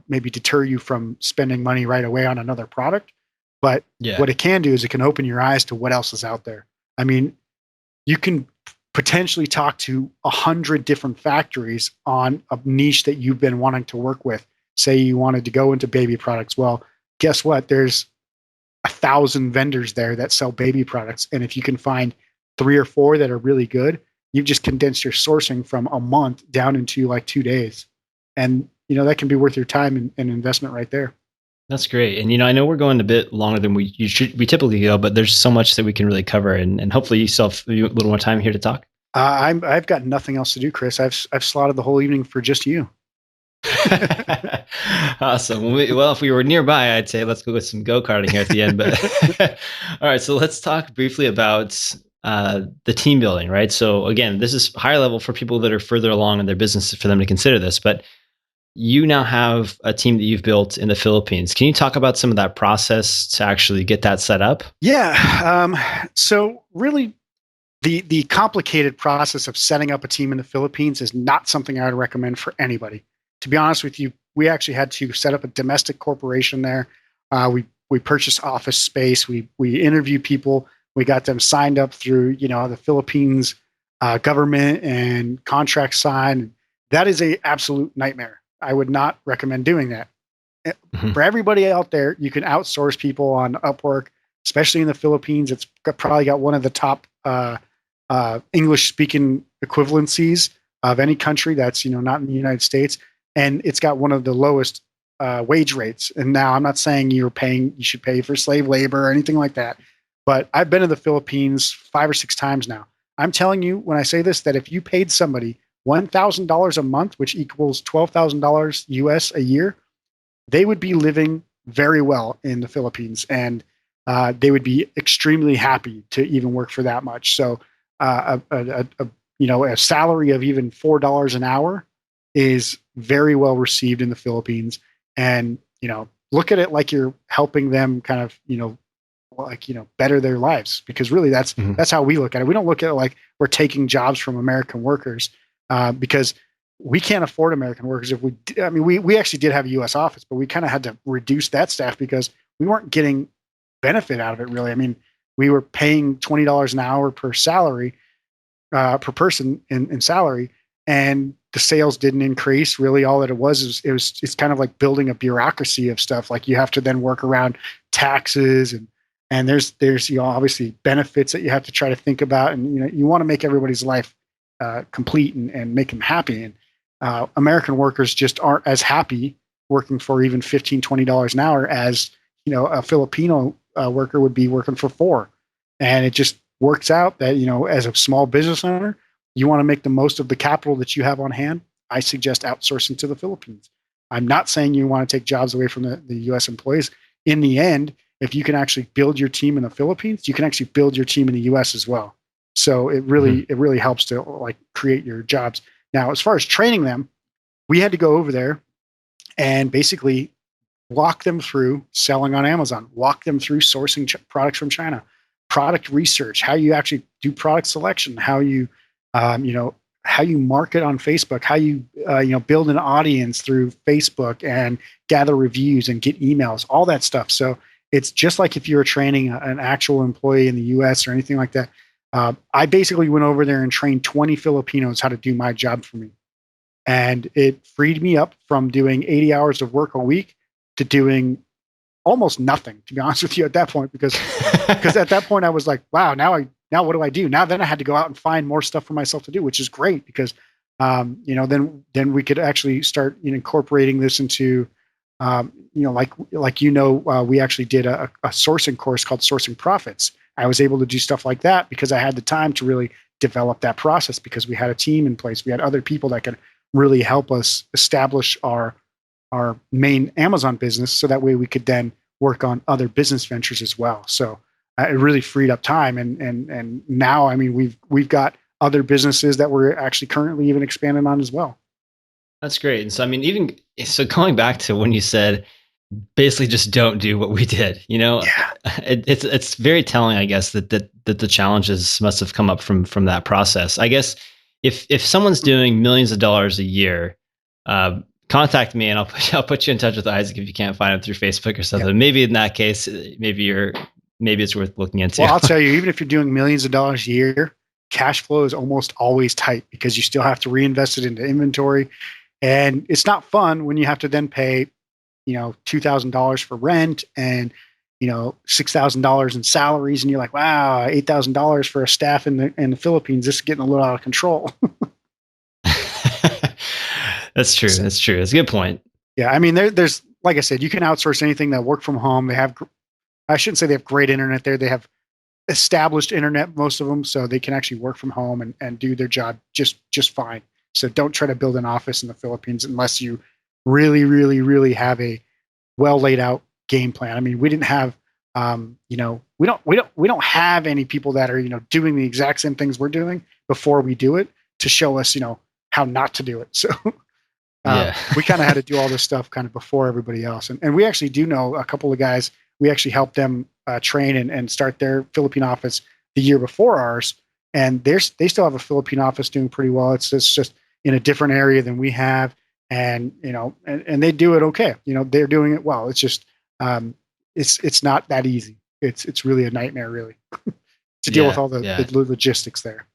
maybe deter you from spending money right away on another product. But what it can do is it can open your eyes to what else is out there. I mean, you can potentially talk to 100 different factories on a niche that you've been wanting to work with. Say you wanted to go into baby products. Well, guess what? There's 1,000 vendors there that sell baby products. And if you can find 3 or 4 that are really good, you've just condensed your sourcing from a month down into like 2 days. And, that can be worth your time and investment right there. That's great. And I know we're going a bit longer than we typically go, but there's so much that we can really cover, and hopefully you still have a little more time here to talk. I've got nothing else to do, Chris. I've slotted the whole evening for just you. Awesome. Well, if we were nearby, I'd say let's go with some go-karting here at the end. But all right, so let's talk briefly about the team building, right? So again, this is higher level for people that are further along in their business for them to consider this. But you now have a team that you've built in the Philippines. Can you talk about some of that process to actually get that set up? Yeah. So really, the complicated process of setting up a team in the Philippines is not something I would recommend for anybody. To be honest with you, we actually had to set up a domestic corporation there. We purchased office space. We interviewed people. We got them signed up through the Philippines government and contract signed. That is a absolute nightmare. I would not recommend doing that. Mm-hmm. For everybody out there, you can outsource people on Upwork, especially in the Philippines. It's probably got one of the top English-speaking equivalencies of any country that's not in the United States, and it's got one of the lowest wage rates. And now I'm not saying you should pay for slave labor or anything like that, but I've been to the Philippines 5 or 6 times now. I'm telling you when I say this that if you paid somebody $1,000 a month, which equals $12,000 US a year, they would be living very well in the Philippines, and they would be extremely happy to even work for that much. So a salary of even $4 an hour is very well received in the Philippines. And look at it like you're helping them kind of better their lives, because really that's how we look at it. We don't look at it like we're taking jobs from American workers, because we can't afford American workers. We actually did have a U.S. office, but we kind of had to reduce that staff because we weren't getting benefit out of it, really. I mean, we were paying $20 an hour per salary, per person in salary, and the sales didn't increase. Really, all that it's kind of like building a bureaucracy of stuff. Like you have to then work around taxes, and there's obviously benefits that you have to try to think about, and you want to make everybody's life complete and make them happy. And American workers just aren't as happy working for even $15-$20 an hour as a Filipino worker would be working for $4. And it just works out that as a small business owner, you want to make the most of the capital that you have on hand. I suggest outsourcing to the Philippines. I'm not saying you want to take jobs away from the U.S. employees. In the end, if you can actually build your team in the Philippines, you can actually build your team in the U.S. as well. So it really helps to create your jobs. Now, as far as training them, we had to go over there and basically walk them through selling on Amazon, walk them through sourcing products from China, product research, how you actually do product selection, how you how you market on Facebook, how you build an audience through Facebook and gather reviews and get emails, all that stuff. So it's just like if you were training an actual employee in the U.S. or anything like that. I basically went over there and trained 20 Filipinos how to do my job for me. And it freed me up from doing 80 hours of work a week to doing almost nothing, to be honest with you, at that point, because at that point I was like, wow, now what do I do? Then I had to go out and find more stuff for myself to do, which is great because, then we could actually start incorporating this into, we actually did a sourcing course called Sourcing Profits. I was able to do stuff like that because I had the time to really develop that process, because we had a team in place. We had other people that could really help us establish our main Amazon business, so that way we could then work on other business ventures as well. So it really freed up time, and now we've got other businesses that we're actually currently even expanding on as well. That's great. And so going back to when you said basically just don't do what we did, Yeah. It's very telling, I guess, that the challenges must have come up from that process. I guess if someone's doing millions of dollars a year, contact me and I'll put you in touch with Isaac if you can't find him through Facebook or something. Yep. Maybe in that case, maybe it's worth looking into. Well, I'll tell you, even if you're doing millions of dollars a year, cash flow is almost always tight because you still have to reinvest it into inventory, and it's not fun when you have to then pay $2,000 for rent and $6,000 in salaries, and you're like, wow, $8,000 for a staff in the Philippines. This is getting a little out of control. That's true. That's true. That's a good point. Yeah, there's like I said, you can outsource anything. That work from home. I shouldn't say they have great internet there. They have established internet, most of them, so they can actually work from home and do their job just fine. So don't try to build an office in the Philippines unless you really, really, really have a well laid out game plan. I mean, we didn't have, we don't have any people that are, doing the exact same things we're doing before we do it to show us, how not to do it. So we kind of had to do all this stuff kind of before everybody else. And we actually do know a couple of guys. We actually helped them train and start their Philippine office the year before ours. And they still have a Philippine office doing pretty well. It's just in a different area than we have. And, and they do it okay. They're doing it well. It's just, it's not that easy. It's really a nightmare, really, to deal with all the logistics there.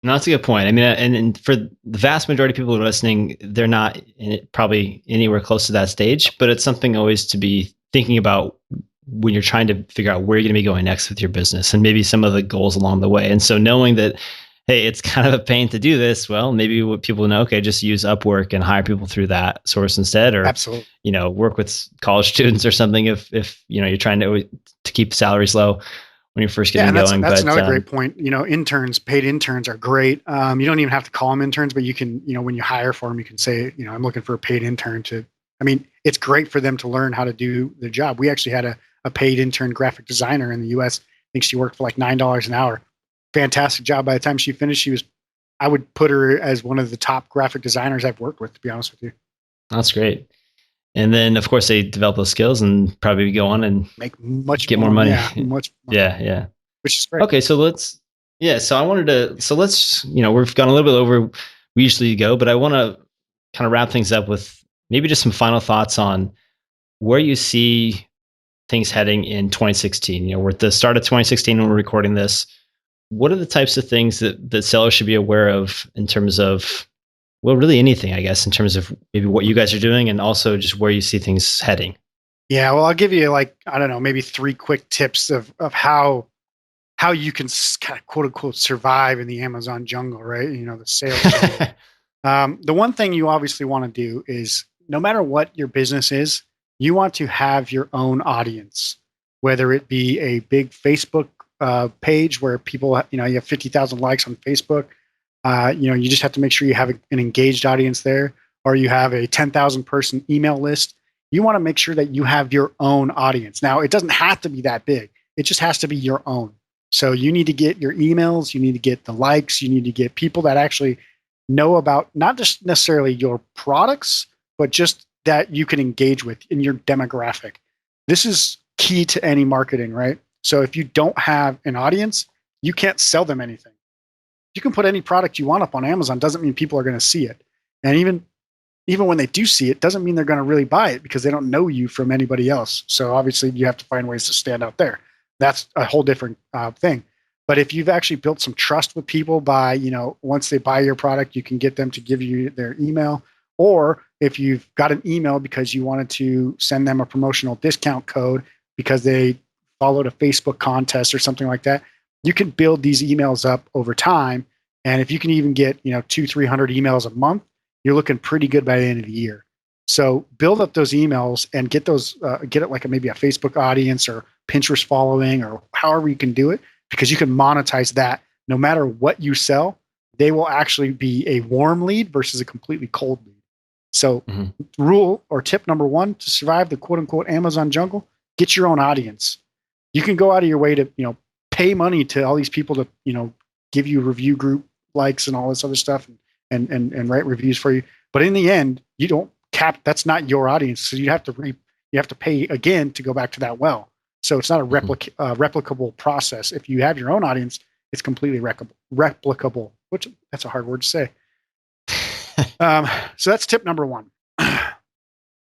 No, that's a good point. I mean, and for the vast majority of people who are listening, they're not probably anywhere close to that stage, but it's something always to be thinking about when you're trying to figure out where you're going to be going next with your business and maybe some of the goals along the way. And so knowing that, hey, it's kind of a pain to do this, well, maybe what people know, okay, just use Upwork and hire people through that source instead, or, absolutely, work with college students or something if you're trying to keep salaries low when you're first getting going. That's another great point. Paid interns are great. You don't even have to call them interns, but you can, when you hire for them, you can say, I'm looking for a paid intern it's great for them to learn how to do their job. We actually had a paid intern graphic designer in the US. I think she worked for like $9 an hour. Fantastic job. By the time she finished, I would put her as one of the top graphic designers I've worked with, to be honest with you. That's great. And then of course they develop those skills and probably go on and get more money. Yeah, much more. Yeah. Which is great. Okay. So let's we've gone a little bit over we usually go, but I want to kind of wrap things up with maybe just some final thoughts on where you see things heading in 2016. We're at the start of 2016 when we're recording this. What are the types of things that sellers should be aware of in terms of, well, really anything, I guess, in terms of maybe what you guys are doing and also just where you see things heading? Yeah, well, I'll give you maybe 3 quick tips of how you can kind of quote unquote survive in the Amazon jungle, right? The sales jungle. The one thing you obviously want to do is, no matter what your business is, you want to have your own audience, whether it be a big Facebook page where people, you have 50,000 likes on Facebook. You just have to make sure you have an engaged audience there, or you have a 10,000 person email list. You want to make sure that you have your own audience. Now, it doesn't have to be that big. It just has to be your own. So you need to get your emails, you need to get the likes, you need to get people that actually know about not just necessarily your products, but just that you can engage with in your demographic. This is key to any marketing, right? So if you don't have an audience, you can't sell them anything. You can put any product you want up on Amazon, doesn't mean people are going to see it. And even when they do see it, doesn't mean they're going to really buy it because they don't know you from anybody else. So obviously you have to find ways to stand out there. That's a whole different thing. But if you've actually built some trust with people by, once they buy your product, you can get them to give you their email. Or if you've got an email because you wanted to send them a promotional discount code because they followed a Facebook contest or something like that, you can build these emails up over time. And if you can even get, 200-300 emails a month, you're looking pretty good by the end of the year. So build up those emails and get those, get it like maybe a Facebook audience or Pinterest following or however you can do it, because you can monetize that. No matter what you sell, they will actually be a warm lead versus a completely cold lead. So rule or tip number 1 to survive the quote unquote Amazon jungle, get your own audience. You can go out of your way to, pay money to all these people to, give you review group likes and all this other stuff and write reviews for you. But in the end, you don't that's not your audience. So you have to pay again to go back to that well. So it's not a replicable process. If you have your own audience, it's completely replicable, which that's a hard word to say. So that's tip number 1.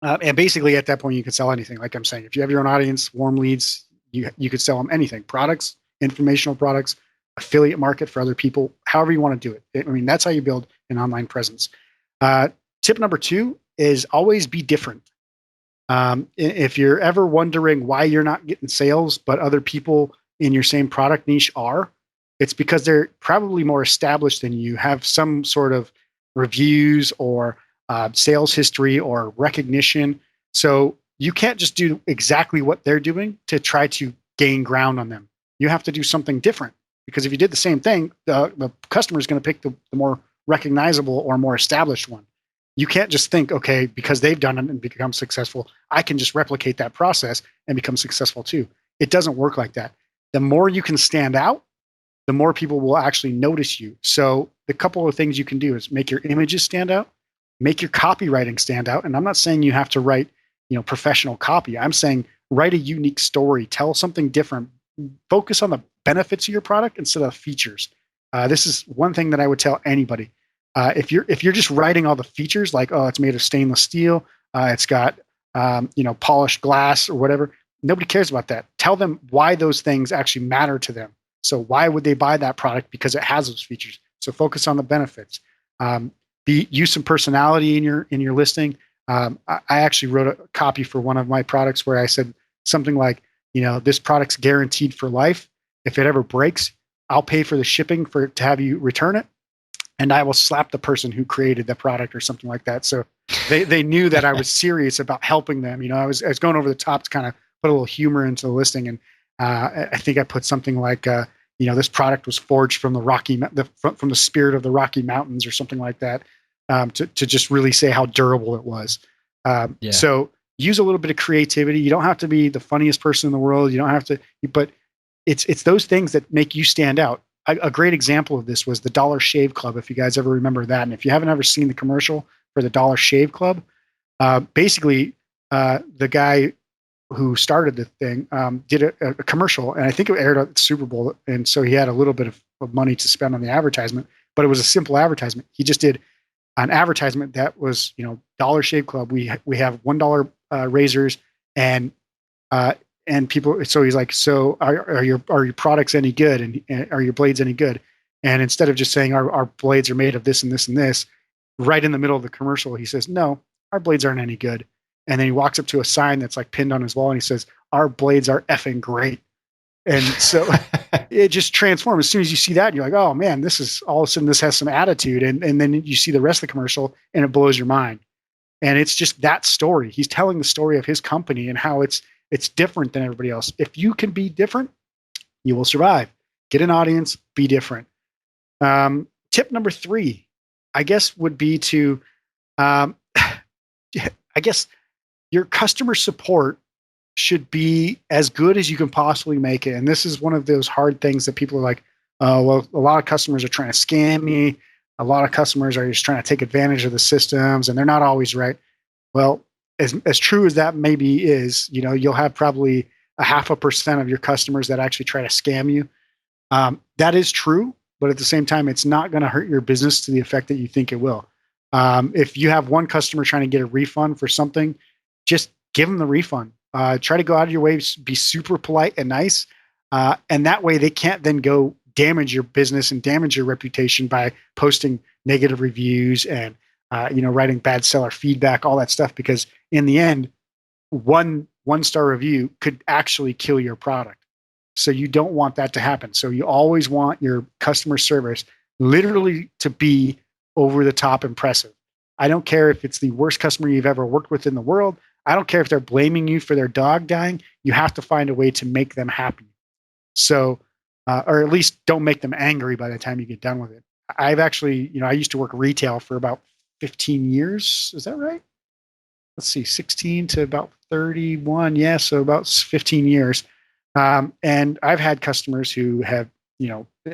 And basically at that point, you can sell anything. Like I'm saying, if you have your own audience, warm leads, you could sell them anything, products, informational products, affiliate market for other people, however you want to do it. That's how you build an online presence. Tip number 2 is always be different. If you're ever wondering why you're not getting sales, but other people in your same product niche are, it's because they're probably more established than you, have some sort of reviews or sales history or recognition. So you can't just do exactly what they're doing to try to gain ground on them. You have to do something different, because if you did the same thing, the customer is going to pick the more recognizable or more established one. You can't just think, okay, because they've done it and become successful, I can just replicate that process and become successful too. It doesn't work like that. The more you can stand out, the more people will actually notice you. So the couple of things you can do is make your images stand out, make your copywriting stand out. And I'm not saying you have to write, professional copy. I'm saying write a unique story, tell something different, focus on the benefits of your product instead of features. This is one thing that I would tell anybody. If you're just writing all the features, like, oh, it's made of stainless steel, it's got polished glass or whatever, nobody cares about that. Tell them why those things actually matter to them. So why would they buy that product? Because it has those features. So focus on the benefits. Use some personality in your listing. I actually wrote a copy for one of my products where I said something like, this product's guaranteed for life. If it ever breaks, I'll pay for the shipping to have you return it, and I will slap the person who created the product or something like that. So they knew that I was serious about helping them. I was going over the top to kind of put a little humor into the listing, and I think I put something like, this product was forged from from the spirit of the Rocky Mountains or something like that, to just really say how durable it was. So use a little bit of creativity. You don't have to be the funniest person in the world. You don't have to, but it's those things that make you stand out. A great example of this was the Dollar Shave Club, if you guys ever remember that. And if you haven't ever seen the commercial for the Dollar Shave Club, basically the guy who started the thing did a commercial, and I think it aired at the Super Bowl, and so he had a little bit of money to spend on the advertisement, but it was a simple advertisement. He just did an advertisement that was, Dollar Shave Club. We have $1 razors, and people. So he's like, so are your products any good, and are your blades any good? And instead of just saying our blades are made of this and this and this, right in the middle of the commercial, he says, no, our blades aren't any good. And then he walks up to a sign that's like pinned on his wall, and he says, our blades are effing great. And so it just transforms. As soon as you see that, you're like, oh man, this is all of a sudden this has some attitude. And then you see the rest of the commercial and it blows your mind. And it's just that story. He's telling the story of his company and how it's different than everybody else. If you can be different, you will survive. Get an audience, be different. Tip number 3, I guess, would be to, your customer support should be as good as you can possibly make it. And this is one of those hard things that people are like, well, a lot of customers are trying to scam me. A lot of customers are just trying to take advantage of the systems, and they're not always right. Well, as true as that maybe is, you'll have probably 0.5% of your customers that actually try to scam you. That is true, but at the same time, it's not going to hurt your business to the effect that you think it will. If you have one customer trying to get a refund for something, just give them the refund. Try to go out of your way, be super polite and nice. And that way they can't then go damage your business and damage your reputation by posting negative reviews and, writing bad seller feedback, all that stuff, because in the end, one-star review could actually kill your product. So you don't want that to happen. So you always want your customer service literally to be over the top impressive. I don't care if it's the worst customer you've ever worked with in the world. I don't care if they're blaming you for their dog dying. You have to find a way to make them happy. So, or at least don't make them angry by the time you get done with it. I've actually, I used to work retail for about 15 years. Is that right? Let's see, 16 to about 31. Yeah, so about 15 years. And I've had customers who have,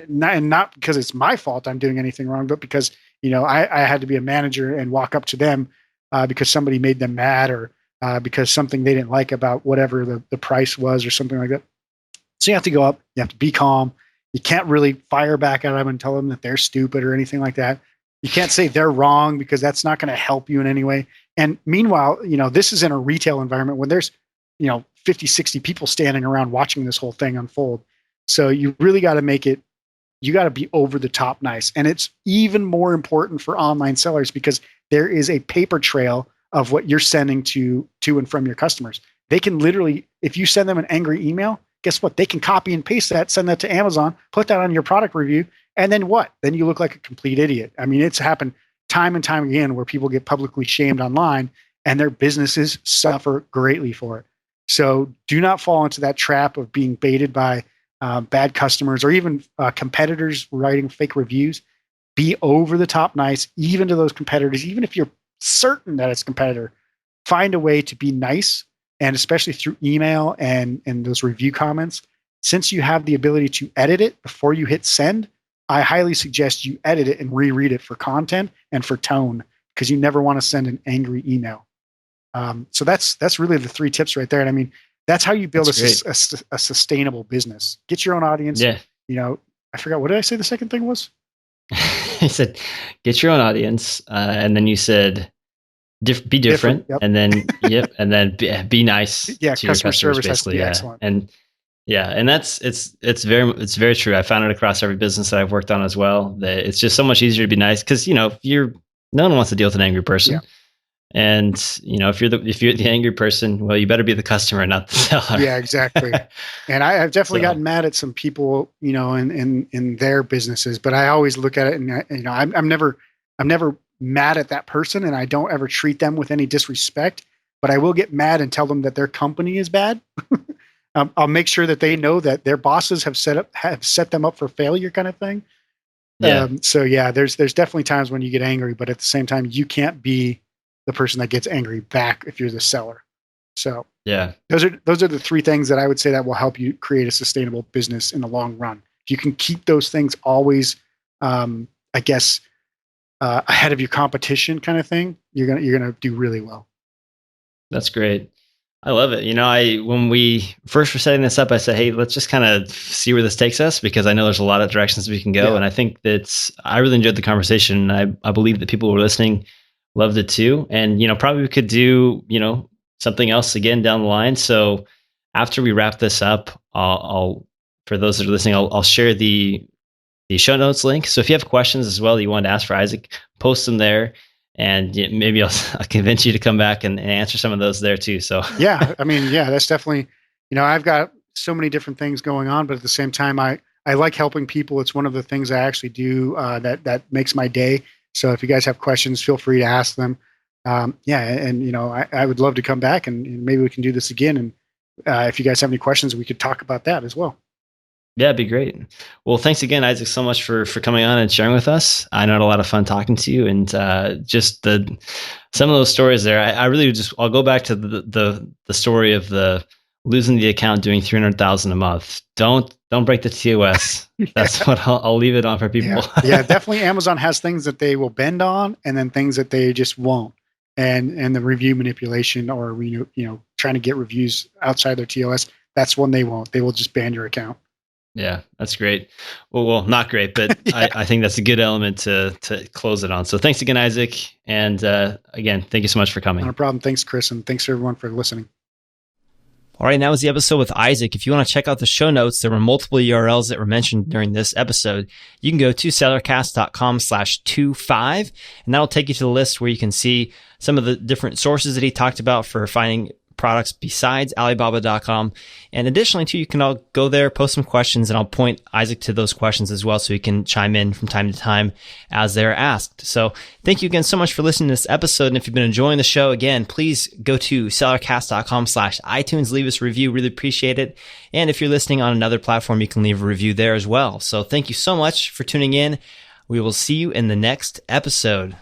not because it's my fault I'm doing anything wrong, but because, I had to be a manager and walk up to them because somebody made them mad, or because something they didn't like about whatever the price was or something like that. So you have to go up, you have to be calm. You can't really fire back at them and tell them that they're stupid or anything like that. You can't say they're wrong, because that's not going to help you in any way. And meanwhile, this is in a retail environment when there's, 50, 60 people standing around watching this whole thing unfold. So you really got to make it, you got to be over the top nice. And it's even more important for online sellers because there is a paper trail of what you're sending to and from your customers. They can literally, if you send them an angry email, guess what? They can copy and paste that, send that to Amazon, put that on your product review, and then what? Then you look like a complete idiot. I mean, it's happened time and time again where people get publicly shamed online, and their businesses suffer greatly for it. So do not fall into that trap of being baited by bad customers or even competitors writing fake reviews. Be over the top nice, even to those competitors, even if you're certain that it's a competitor. Find a way to be nice, and especially through email and those review comments. Since you have the ability to edit it before you hit send, I highly suggest you edit it and reread it for content and for tone, because you never want to send an angry email. So that's really the 3 tips right there. And I mean, that's how you build a sustainable business. Get your own audience. Yeah. You know, I forgot, what did I say the second thing was? You said, get your own audience. And then you said, be different. Yep. And then, and then be nice to your customer customers, service basically. has to be excellent. And it's very true. I found it across every business that I've worked on as well, that it's just so much easier to be nice, because, no one wants to deal with an angry person. Yeah. And, if you're the angry person, well, you better be the customer, not the seller. Yeah, exactly. And I've definitely gotten mad at some people, in their businesses, but I always look at it and, I'm never mad at that person, and I don't ever treat them with any disrespect, but I will get mad and tell them that their company is bad. I'll make sure that they know that their bosses have set them up for failure, kind of thing. Yeah. There's definitely times when you get angry, but at the same time, you can't be the person that gets angry back if you're the seller. So yeah, those are the 3 things that I would say that will help you create a sustainable business in the long run. If you can keep those things always, ahead of your competition, kind of thing, you're gonna do really well. That's great. I love it. When we first were setting this up, I said, hey, let's just kind of see where this takes us, because I know there's a lot of directions we can go. Yeah. And I think I really enjoyed the conversation. I believe that people who were listening loved it too. And, probably we could do, something else again down the line. So after we wrap this up, I'll for those that are listening, I'll share the show notes link. So if you have questions as well that you want to ask for Isaac, post them there. And maybe I'll convince you to come back and answer some of those there too. So that's definitely, I've got so many different things going on, but at the same time, I like helping people. It's one of the things I actually do that makes my day. So if you guys have questions, feel free to ask them. I would love to come back and maybe we can do this again. And if you guys have any questions, we could talk about that as well. Yeah, it'd be great. Well, thanks again, Isaac, so much for coming on and sharing with us. I know I had a lot of fun talking to you, and just some of those stories there. I really I'll go back to the story of the losing the account, doing 300,000 a month. Don't break the TOS. That's what I'll leave it on for people. Yeah, definitely. Amazon has things that they will bend on, and then things that they just won't. And the review manipulation, or trying to get reviews outside their TOS, that's one they won't. They will just ban your account. Yeah, that's great. Well, not great, but yeah. I think that's a good element to close it on. So thanks again, Isaac. And again, thank you so much for coming. No problem. Thanks, Chris. And thanks everyone for listening. All right, now is the episode with Isaac. If you want to check out the show notes, there were multiple URLs that were mentioned during this episode. You can go to sellercast.com/25, and that'll take you to the list where you can see some of the different sources that he talked about for finding products besides Alibaba.com. And additionally, too, you can all go there, post some questions, and I'll point Isaac to those questions as well so he can chime in from time to time as they're asked. So thank you again so much for listening to this episode. And if you've been enjoying the show, again, please go to sellercast.com/iTunes, leave us a review. Really appreciate it. And if you're listening on another platform, you can leave a review there as well. So thank you so much for tuning in. We will see you in the next episode.